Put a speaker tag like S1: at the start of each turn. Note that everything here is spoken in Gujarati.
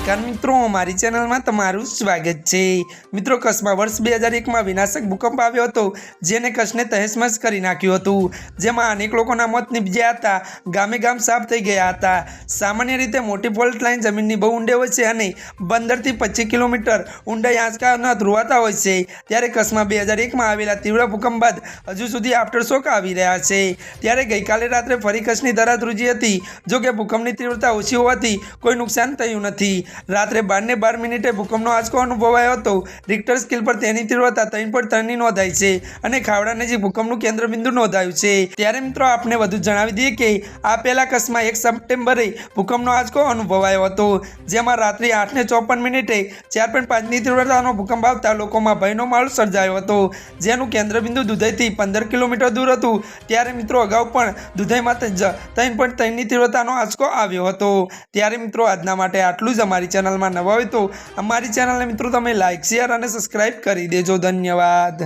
S1: નમस्कार मित्रों, અમારી ચેનલમાં તમારું સ્વાગત છે। મિત્રો, કચ્છમાં વર્ષ 2001માં વિનાશક ભૂકંપ આવ્યો હતો, જેને કચ્છને તહેસમસ કરી નાખ્યું હતું, જેમાં અનેક લોકોના મોત નીપજ્યા હતા, ગામે ગામ સાફ થઈ ગયા હતા। સામાન્ય રીતે મોટી ફોલ્ટ લાઇન જમીનની બહુ ઊંડે હોય છે અને 15થી 25 કિલોમીટર ઊંડાઈ આંચકાના ધ્રુવાતા હોય છે, ત્યારે કચ્છમાં 2001માં આવેલા તીવ્ર ભૂકંપ બાદ હજુ સુધી આફ્ટરશોક આવી રહ્યા છે। ત્યારે ગઈકાલે રાત્રે ફરી કચ્છની ધરા ધ્રુજી હતી, જો કે ભૂકંપની તીવ્રતા ઓછી હોવાથી કોઈ નુકસાન થયું નથી। રાત્રે 12:12 ભૂકંપનો આંચકો અનુભવાયો હતો। રિક્ટર સ્કેલ પર તેની તીવ્રતા 3.3ની નોંધાઈ છે અને ખાવડા નજીક ભૂકંપનું કેન્દ્રબિંદુ નોંધાયું છે। ત્યારે મિત્રો, આપને વધુ જણાવી દઈએ કે આ પહેલા કચ્છમાં 1 સપ્ટેમ્બરે ભૂકંપનો આંચકો અનુભવાયો હતો, જેમાં રાત્રે 8:54 4.5ની તીવ્રતાનો ભૂકંપ આવતા લોકોમાં ભયનો માહોલ સર્જાયો હતો, જેનું કેન્દ્રબિંદુ દુધઈથી 15 કિલોમીટર દૂર હતું। ત્યારે મિત્રો, અગાઉ પણ દુધઈમાં 3.3ની તીવ્રતાનો આંચકો આવ્યો હતો। ત્યારે મિત્રો, આજના માટે આટલું જ। અમારી ચેનલમાં નવા હોય તો અમારી ચેનલને મિત્રો તમે લાઇક, શેર અને સબસ્ક્રાઇબ કરી દેજો। ધન્યવાદ।